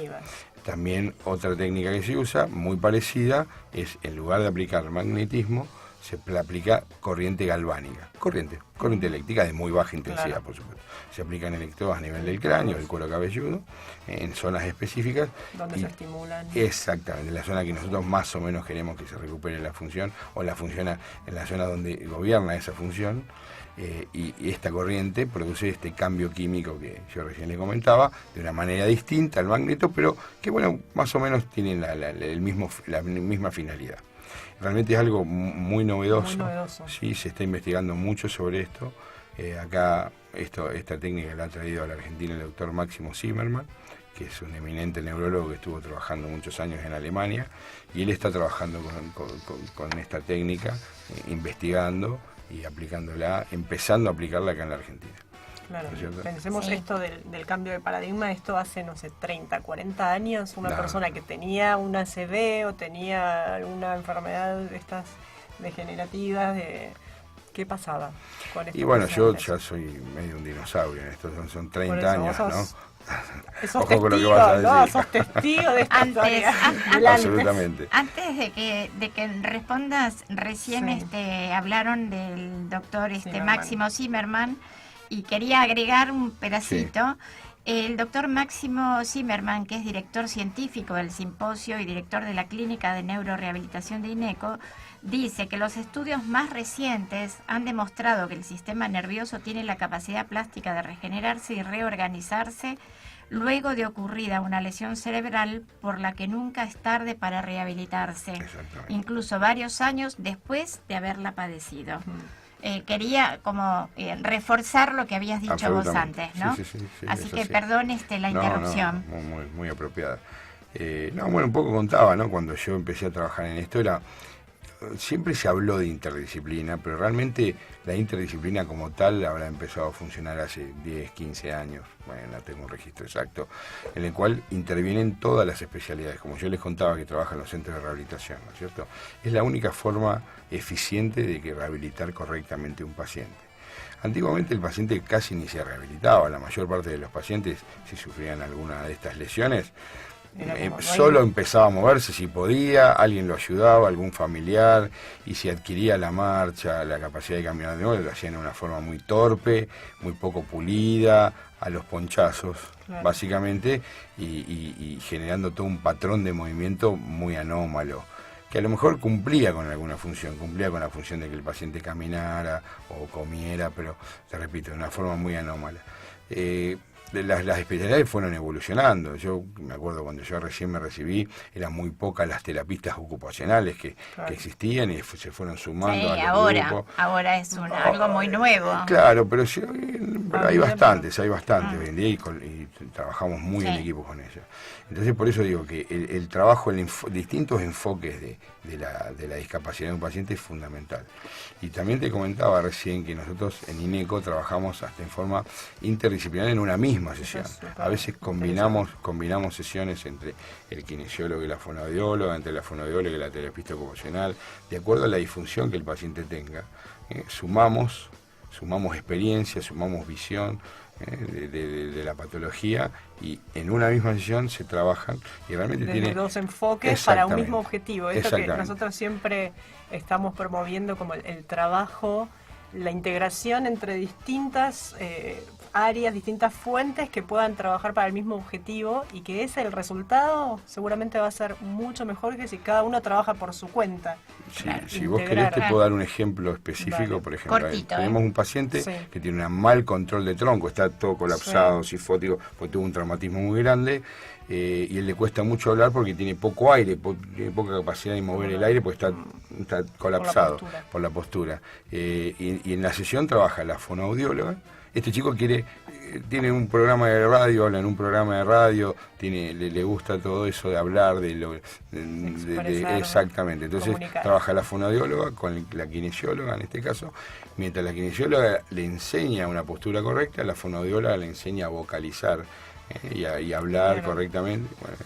También otra técnica que se usa, muy parecida, es en lugar de aplicar magnetismo, se aplica corriente galvánica, corriente eléctrica de muy baja intensidad, claro. Por supuesto. Se aplican electrodos a nivel del cráneo, del cuero cabelludo, en zonas específicas. Donde se estimulan. Exactamente, en la zona que nosotros más o menos queremos que se recupere la función, o la función en la zona donde gobierna esa función, y esta corriente produce este cambio químico que yo recién le comentaba, de una manera distinta al magneto, pero que bueno, más o menos tienen la misma finalidad. Realmente es algo muy novedoso. Muy novedoso. Sí, se está investigando mucho sobre esto. Esta técnica la ha traído a la Argentina el doctor Máximo Zimmermann, que es un eminente neurólogo que estuvo trabajando muchos años en Alemania, y él está trabajando con esta técnica, investigando y aplicándola, empezando a aplicarla acá en la Argentina. Claro, pensemos esto del cambio de paradigma, esto hace, 30, 40 años, una persona que tenía una ACV o tenía alguna enfermedad de estas degenerativas, ¿qué pasaba con esto? Y bueno, yo ya soy medio un dinosaurio en esto, son 30 años, ¿no? Sos testigo, ¿no? Sos testigo de esta historia. Absolutamente. Antes de que respondas, recién hablaron del doctor Máximo Zimmermann, y quería agregar un pedacito, El doctor Máximo Zimmerman, que es director científico del simposio y director de la Clínica de Neurorehabilitación de INECO, dice que los estudios más recientes han demostrado que el sistema nervioso tiene la capacidad plástica de regenerarse y reorganizarse luego de ocurrida una lesión cerebral, por la que nunca es tarde para rehabilitarse, incluso varios años después de haberla padecido. Quería como reforzar lo que habías dicho vos antes, ¿no? Sí, así que perdón la interrupción. No, muy apropiada. Un poco contaba, ¿no? Cuando yo empecé a trabajar en esto siempre se habló de interdisciplina, pero realmente la interdisciplina como tal habrá empezado a funcionar hace 10, 15 años, bueno, no tengo un registro exacto, en el cual intervienen todas las especialidades, como yo les contaba que trabajan los centros de rehabilitación, ¿no es cierto? Es la única forma eficiente de rehabilitar correctamente un paciente. Antiguamente el paciente casi ni se rehabilitaba, la mayor parte de los pacientes, si sufrían alguna de estas lesiones, solo empezaba a moverse si podía, alguien lo ayudaba, algún familiar, y si adquiría la marcha, la capacidad de caminar de nuevo, lo hacían de una forma muy torpe, muy poco pulida, a los ponchazos, básicamente, y generando todo un patrón de movimiento muy anómalo, que a lo mejor cumplía con alguna función, cumplía con la función de que el paciente caminara o comiera, pero, te repito, de una forma muy anómala. Las especialidades fueron evolucionando. Yo me acuerdo cuando yo recién me recibí, eran muy pocas las terapistas ocupacionales que existían y se fueron sumando a los grupos. Ahora es algo muy nuevo. Claro, pero hay bastantes hoy en día y trabajamos muy en equipo con ellos. Entonces por eso digo que el trabajo, distintos enfoques de la discapacidad de un paciente es fundamental. Y también te comentaba recién que nosotros en INECO trabajamos hasta en forma interdisciplinar en una misma sesión. A veces combinamos sesiones entre el kinesiólogo y la fonoaudióloga, entre la fonoaudióloga y la terapista ocupacional, de acuerdo a la disfunción que el paciente tenga. Sumamos experiencia, sumamos visión de la patología, y en una misma sesión se trabajan y realmente tiene dos enfoques para un mismo objetivo. Esto que nosotros siempre estamos promoviendo como el trabajo, la integración entre distintas áreas, distintas fuentes que puedan trabajar para el mismo objetivo, y que el resultado seguramente va a ser mucho mejor que si cada uno trabaja por su cuenta. Si vos querés te puedo dar un ejemplo específico. Por ejemplo, tenemos un paciente que tiene un mal control de tronco, está todo colapsado, sifótico, porque tuvo un traumatismo muy grande, y él le cuesta mucho hablar porque tiene poco aire, tiene poca capacidad de mover el aire porque está colapsado por la postura. Y en la sesión trabaja la fonoaudióloga. Este chico tiene un programa de radio, habla en un programa de radio, le gusta todo eso de hablar, exactamente. Entonces trabaja la fonoaudióloga con la kinesióloga en este caso. Mientras la kinesióloga le enseña una postura correcta, la fonoaudióloga le enseña a vocalizar y hablar correctamente. Bueno,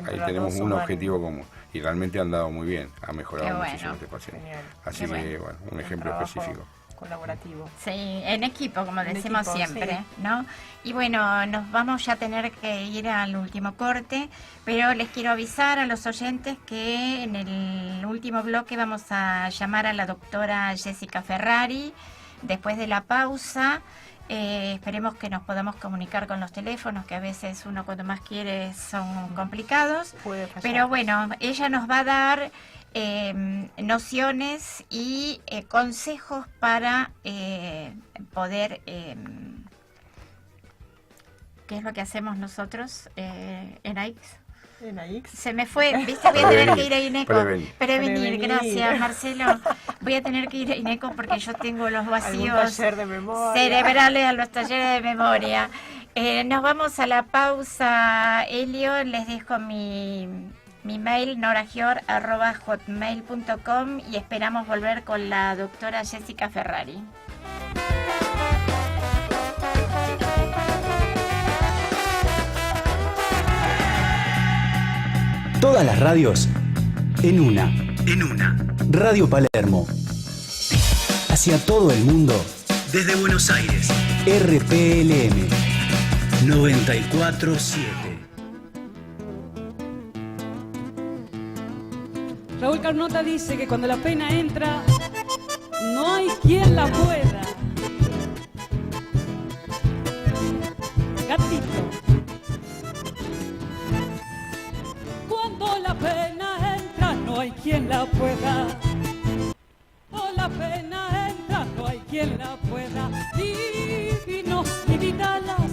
ahí tenemos un objetivo común. Y realmente han dado muy bien, ha mejorado muchísimo este paciente. Así que, un ejemplo específico. Colaborativo. Sí, en equipo, como decimos siempre, ¿no? Y bueno, nos vamos ya a tener que ir al último corte, pero les quiero avisar a los oyentes que en el último bloque vamos a llamar a la doctora Jessica Ferrari. Después de la pausa, esperemos que nos podamos comunicar con los teléfonos, que a veces uno cuando más quiere son complicados. Pero bueno, ella nos va a dar nociones y consejos para poder ¿qué es lo que hacemos nosotros en AIX? Se me fue, ¿viste? Voy a tener que ir a INECO. Prevenir, gracias, Marcelo. Voy a tener que ir a INECO porque yo tengo los vacíos cerebrales a los talleres de memoria. Nos vamos a la pausa, Elio. Les dejo mi mail, noragior@hotmail.com, y esperamos volver con la doctora Jessica Ferrari. Todas las radios en una. Radio Palermo. Hacia todo el mundo. Desde Buenos Aires. RPLM 94.7. Raúl Carnota dice que cuando la pena entra, no hay quien la pueda. Gatito. quien la pueda. O la pena entra, no hay quien la pueda. Ni vinos ni vitalas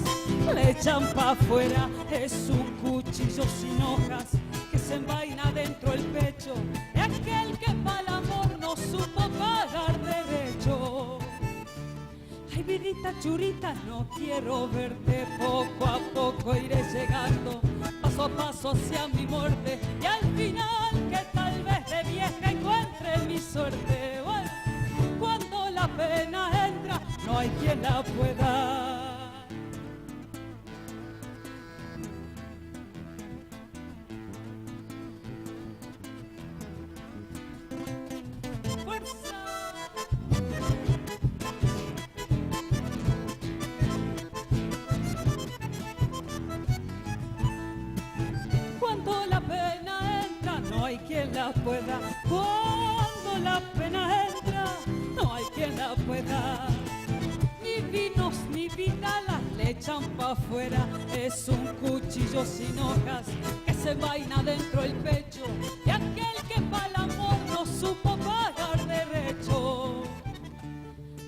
le echan pa' afuera. Es un cuchillo sin hojas que se envaina dentro el pecho de aquel que pa'l amor no supo pagar derecho. Ay, vidita churita, no quiero verte, poco a poco iré llegando, paso a paso hacia mi muerte, y al final que tal vez de vieja encuentre mi suerte. Bueno, cuando la pena entra, no hay quien la pueda. Cuando la pena entra, no hay quien la pueda. Cuando la pena entra, no hay quien la pueda. Ni vinos ni vitalas le echan pa' afuera. Es un cuchillo sin hojas que se vaina dentro el pecho de aquel que pa'l amor no supo pagar derecho.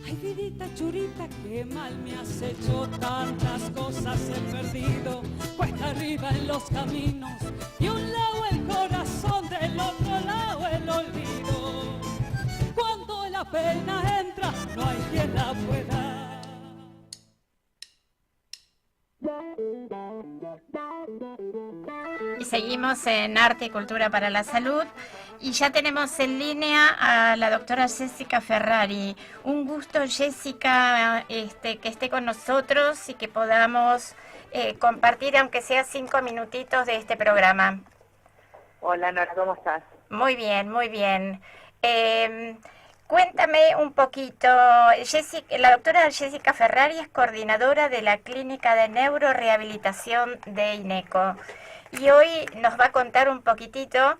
Ay, vidita churita, qué mal me has hecho, tantas cosas he perdido, cuesta arriba en los caminos, de un lado el corazón, del otro lado el olvido. Cuando la pena entra, no hay quien la pueda. Y seguimos en Arte y Cultura para la Salud y ya tenemos en línea a la doctora Jessica Ferrari. Un gusto, Jessica, que esté con nosotros y que podamos compartir, aunque sea 5 minutitos de este programa. Hola Nora, ¿cómo estás? Muy bien, muy bien. Cuéntame un poquito, Jessica, la doctora Jessica Ferrari es coordinadora de la Clínica de Neurorehabilitación de INECO y hoy nos va a contar un poquitito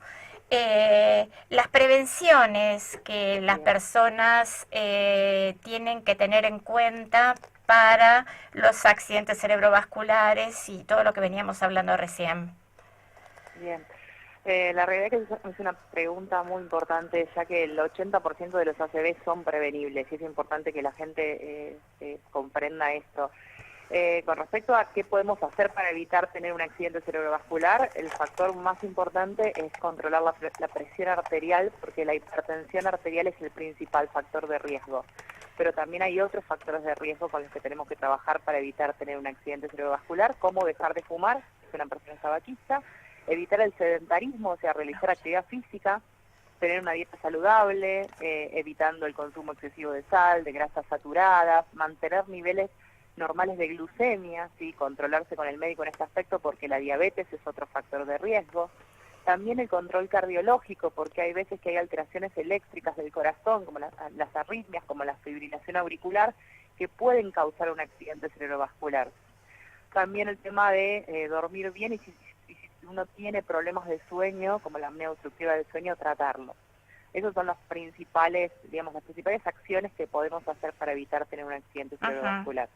las prevenciones que las personas tienen que tener en cuenta para los accidentes cerebrovasculares y todo lo que veníamos hablando recién. Bien. La realidad es que es una pregunta muy importante, ya que el 80% de los ACV son prevenibles y es importante que la gente comprenda esto. Con respecto a qué podemos hacer para evitar tener un accidente cerebrovascular, el factor más importante es controlar la presión arterial, porque la hipertensión arterial es el principal factor de riesgo. Pero también hay otros factores de riesgo con los que tenemos que trabajar para evitar tener un accidente cerebrovascular, como dejar de fumar, si es una persona tabaquista, evitar el sedentarismo, o sea, realizar actividad física, tener una dieta saludable, evitando el consumo excesivo de sal, de grasas saturadas, mantener niveles normales de glucemia, ¿sí? Controlarse con el médico en este aspecto porque la diabetes es otro factor de riesgo. También el control cardiológico, porque hay veces que hay alteraciones eléctricas del corazón, como las arritmias, como la fibrilación auricular, que pueden causar un accidente cerebrovascular. También el tema de dormir bien y si uno tiene problemas de sueño, como la apnea obstructiva del sueño, tratarlo. Esas son las principales acciones que podemos hacer para evitar tener un accidente cerebrovascular.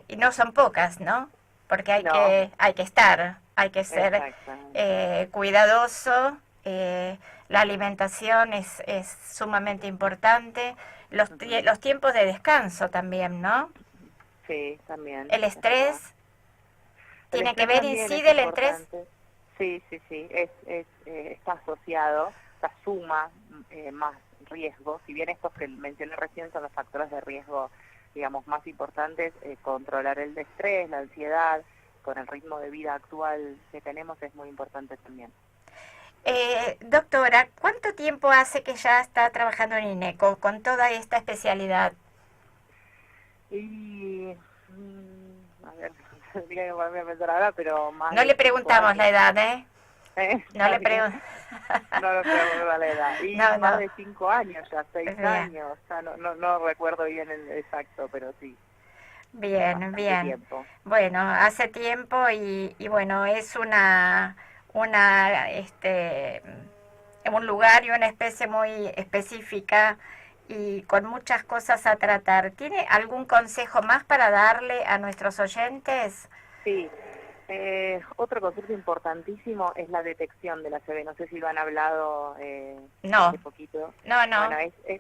Y no son pocas, ¿no? Porque hay que ser cuidadoso. La alimentación es sumamente importante. Los tiempos de descanso también, ¿no? Sí, también. El estrés tiene que ver, incide el estrés. Sí, está asociado, suma más riesgo. Si bien estos que mencioné recién son los factores de riesgo, digamos, más importantes, controlar el estrés, la ansiedad, con el ritmo de vida actual que tenemos es muy importante también. Doctora, ¿cuánto tiempo hace que ya está trabajando en INECO con toda esta especialidad? Y, a ver, tendría que ponerme a pensar ahora, pero más... No le preguntamos la edad, ¿eh? No le preguntamos. No le preguntamos la edad. Y No, más no. de 5 años, ya 6 años. O sea, no recuerdo bien el exacto, pero sí. Bien, Bastante bien. tiempo. Bueno, hace tiempo y bueno, es un lugar y una especie muy específica y con muchas cosas a tratar. ¿Tiene algún consejo más para darle a nuestros oyentes? Sí. Otro concepto importantísimo es la detección del ACV. No sé si lo han hablado No. hace poquito. No. Bueno,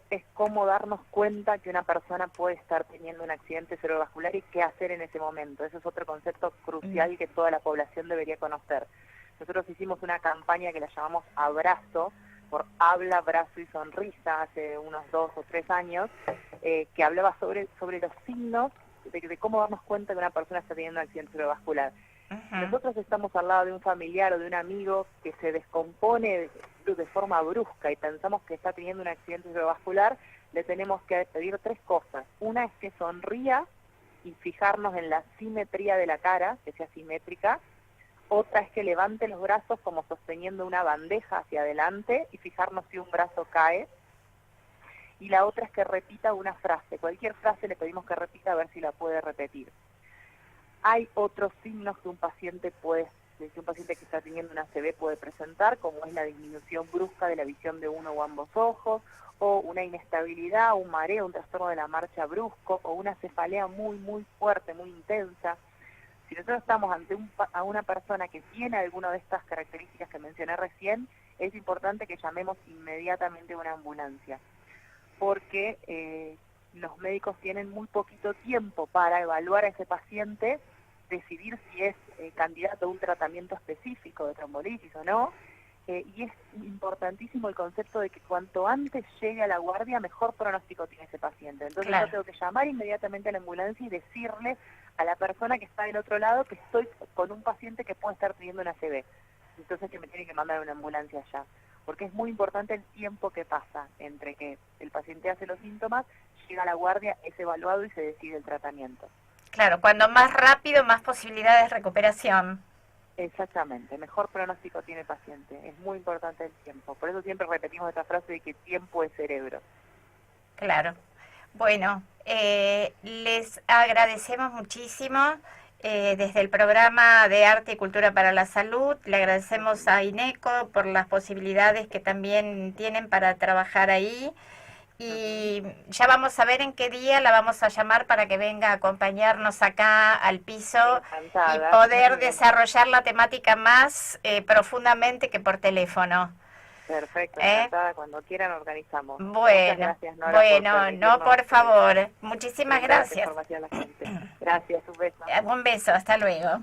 es cómo darnos cuenta que una persona puede estar teniendo un accidente cerebrovascular y qué hacer en ese momento. Eso es otro concepto crucial que toda la población debería conocer. Nosotros hicimos una campaña que la llamamos Abrazo, por Habla, Abrazo y Sonrisa, hace unos 2 o 3 años, que hablaba sobre los signos de cómo darnos cuenta que una persona está teniendo un accidente cerebrovascular. Nosotros estamos al lado de un familiar o de un amigo que se descompone de forma brusca y pensamos que está teniendo un accidente cerebrovascular, le tenemos que pedir 3 cosas. Una es que sonría y fijarnos en la simetría de la cara, que sea simétrica. Otra es que levante los brazos como sosteniendo una bandeja hacia adelante y fijarnos si un brazo cae. Y la otra es que repita una frase. Cualquier frase le pedimos que repita a ver si la puede repetir. Hay otros signos que un paciente que está teniendo una ACV puede presentar, como es la disminución brusca de la visión de uno o ambos ojos, o una inestabilidad, un mareo, un trastorno de la marcha brusco, o una cefalea muy, muy fuerte, muy intensa. Si nosotros estamos ante a una persona que tiene alguna de estas características que mencioné recién, es importante que llamemos inmediatamente a una ambulancia, porque los médicos tienen muy poquito tiempo para evaluar a ese paciente, decidir si es candidato a un tratamiento específico de trombolisis o no, y es importantísimo el concepto de que cuanto antes llegue a la guardia, mejor pronóstico tiene ese paciente. Entonces Claro. yo tengo que llamar inmediatamente a la ambulancia y decirle a la persona que está del otro lado que estoy con un paciente que puede estar teniendo una ACV. Entonces que me tiene que mandar una ambulancia allá. Porque es muy importante el tiempo que pasa entre que el paciente hace los síntomas, llega a la guardia, es evaluado y se decide el tratamiento. Claro, cuando más rápido, más posibilidades de recuperación. Exactamente, mejor pronóstico tiene el paciente. Es muy importante el tiempo. Por eso siempre repetimos esta frase de que tiempo es cerebro. Claro. Bueno, les agradecemos muchísimo desde el programa de Arte y Cultura para la Salud. Le agradecemos a INECO por las posibilidades que también tienen para trabajar ahí. Y ya vamos a ver en qué día la vamos a llamar para que venga a acompañarnos acá al piso Encantada. y poder Muy bien. desarrollar la temática más profundamente que por teléfono. Perfecto, encantada. Cuando quieran organizamos. Muchas Bueno, gracias, Nora, bueno, por no, permitirnos, por favor. Muchísimas brindar esta gracias. información a la gente. Gracias, un beso. Un beso, hasta luego.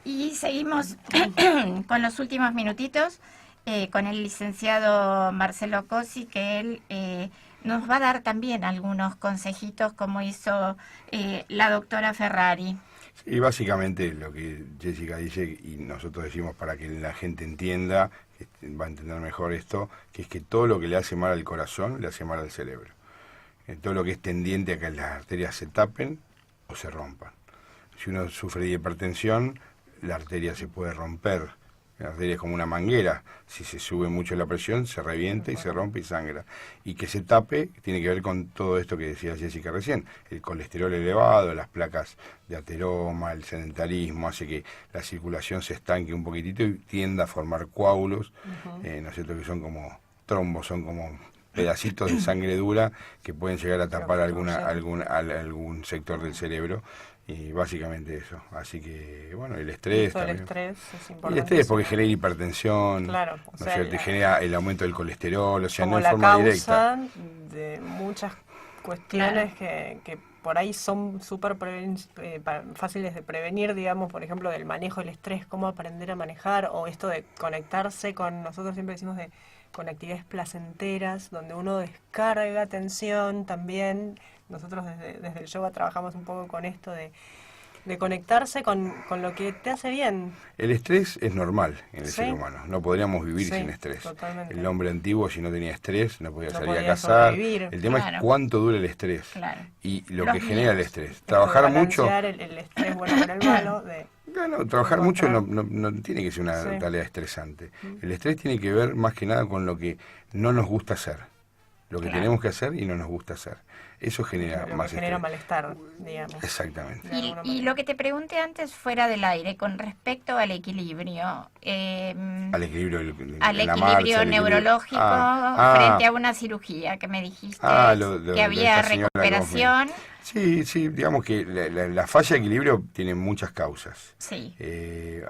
Y seguimos con los últimos minutitos con el licenciado Marcelo Cosi, que él nos va a dar también algunos consejitos como hizo la doctora Ferrari. Y básicamente lo que Jessica dice, y nosotros decimos para que la gente entienda, que va a entender mejor esto, que es que todo lo que le hace mal al corazón, le hace mal al cerebro. Todo lo que es tendiente a que las arterias se tapen o se rompan. Si uno sufre de hipertensión, la arteria se puede romper. La arteria es como una manguera. Si se sube mucho la presión, se revienta y se rompe y sangra. Y que se tape tiene que ver con todo esto que decía Jessica recién. El colesterol elevado, las placas de ateroma, el sedentarismo, hace que la circulación se estanque un poquitito y tienda a formar coágulos, ¿no es cierto? Que son como trombos, son como pedacitos de sangre dura que pueden llegar a tapar algún sector del cerebro. Y básicamente eso. Así que, bueno, el estrés también. El estrés es Y importante. el estrés porque genera hipertensión, Claro, ¿no o es sea, cierto? Y genera el aumento del colesterol, o sea, no como en la forma directa. causa de muchas cuestiones que por ahí son súper fáciles de prevenir, digamos, por ejemplo, del manejo del estrés, cómo aprender a manejar, o esto de conectarse con, nosotros siempre decimos con actividades placenteras, donde uno descarga tensión también. Nosotros desde el yoga trabajamos un poco con esto de conectarse con lo que te hace bien. El estrés es normal en el Sí. ser humano, no podríamos vivir Sí, sin estrés. totalmente. El hombre antiguo, si no tenía estrés, no podía No salir a podía cazar. sobrevivir. El tema Claro. es cuánto dura el estrés Claro. y lo Los que genera el días. estrés. Esto Trabajar de mucho... balancear el estrés bueno con el malo. No, trabajar mucho encontrar- no tiene que ser una Sí. tarea estresante. El estrés tiene que ver más que nada con lo que no nos gusta hacer. Lo que Claro. tenemos que hacer y no nos gusta hacer. Eso genera Lo que más genera estrés. malestar, digamos. Exactamente. De Y alguna lo manera. que te pregunté antes fuera del aire, con respecto al equilibrio, Al equilibrio, al en la equilibrio marcha, al neurológico Ah, frente a una cirugía que me dijiste lo que de había esta señora que vos recuperación. Sí, sí, digamos que la falla de equilibrio tiene muchas causas. Sí.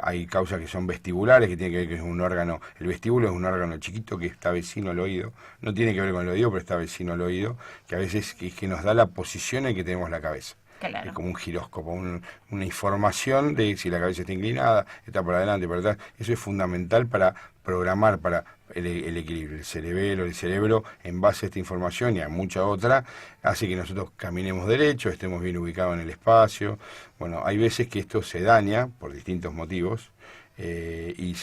Hay causas que son vestibulares, que tiene que ver que es un órgano, el vestíbulo es un órgano chiquito que está vecino al oído, no tiene que ver con el oído, pero está vecino al oído, que a veces es que nos da la posición en que tenemos la cabeza. Claro. Es como un giróscopo, una información de si la cabeza está inclinada, está por adelante, por atrás. Eso es fundamental para programar para el equilibrio. El cerebro, en base a esta información y a mucha otra, hace que nosotros caminemos derecho, estemos bien ubicados en el espacio. Bueno, hay veces que esto se daña por distintos motivos. Y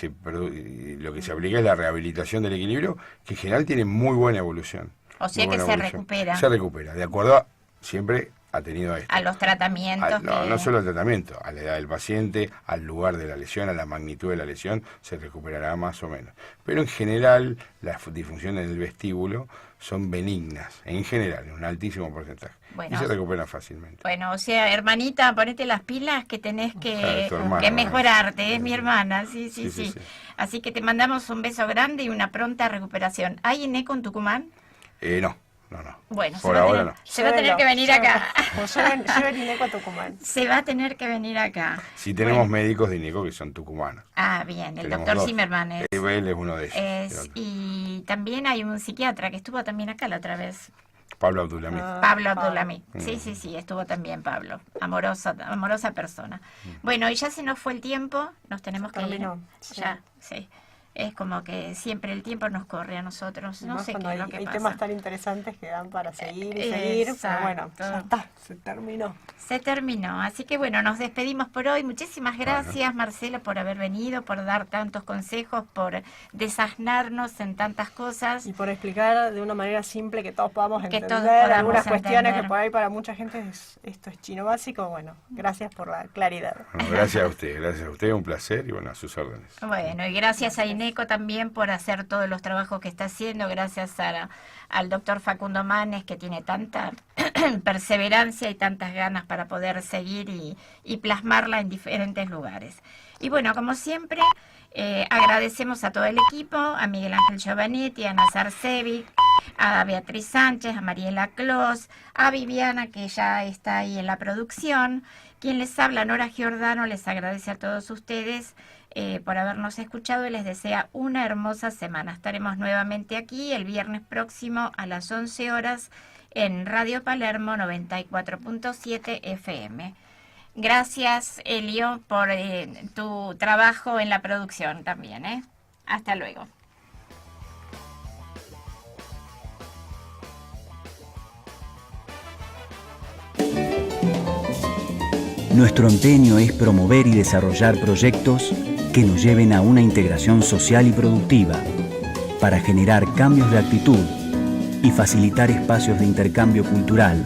lo que se aplica es la rehabilitación del equilibrio, que en general tiene muy buena evolución. O sea que se recupera. Se recupera, de acuerdo siempre atenido a esto. A los tratamientos. No solo al tratamiento, a la edad del paciente, al lugar de la lesión, a la magnitud de la lesión, se recuperará más o menos. Pero en general, las disfunciones del vestíbulo son benignas, en general, en un altísimo porcentaje. Bueno, y se recuperan fácilmente. Bueno, o sea, hermanita, ponete las pilas que tenés que hermana, mejorarte, es mi hermana, sí. Sí. Así que te mandamos un beso grande y una pronta recuperación. ¿Hay INECO en Tucumán? No. Bueno, por ahora no. Se va a tener que venir acá. Lleven INECO a Tucumán. Se va a tener que venir acá. Sí, tenemos médicos de INECO que son tucumanos. Ah, bien, el Tenemos doctor dos. Zimmerman es. Él es uno de ellos. Y también hay un psiquiatra que estuvo también acá la otra vez. Pablo Abdulhamid. Pablo Abdulhamid. Sí, estuvo también Pablo. Amorosa persona. Bueno, y ya se nos fue el tiempo, nos tenemos que ir. Terminó, sí. Ya, sí. Es como que siempre el tiempo nos corre a nosotros. No sé qué es lo que hay pasa. temas tan interesantes que dan para seguir y seguir. Pero bueno, ya está, se terminó. Se terminó. Así que bueno, nos despedimos por hoy. Muchísimas gracias, Marcelo, por haber venido, por dar tantos consejos, por desasnarnos en tantas cosas. Y por explicar de una manera simple que todos podamos Que entender todos podamos algunas cuestiones entender. que por ahí para mucha gente esto es chino básico. Bueno, gracias por la claridad. Bueno, gracias a usted, un placer y bueno, a sus órdenes. Bueno, y gracias a INECO también por hacer todos los trabajos que está haciendo, gracias al doctor Facundo Manes, que tiene tanta perseverancia y tantas ganas para poder seguir y plasmarla en diferentes lugares. Y bueno, como siempre, agradecemos a todo el equipo, a Miguel Ángel Giovanetti, a Nazar Sevic, a Beatriz Sánchez, a Mariela Clos, a Viviana, que ya está ahí en la producción. Quien les habla, Nora Giordano, les agradece a todos ustedes por habernos escuchado y les desea una hermosa semana. Estaremos nuevamente aquí el viernes próximo a las 11 horas en Radio Palermo 94.7 FM. Gracias, Elio, por tu trabajo en la producción también. Hasta luego. Nuestro empeño es promover y desarrollar proyectos que nos lleven a una integración social y productiva, para generar cambios de actitud y facilitar espacios de intercambio cultural,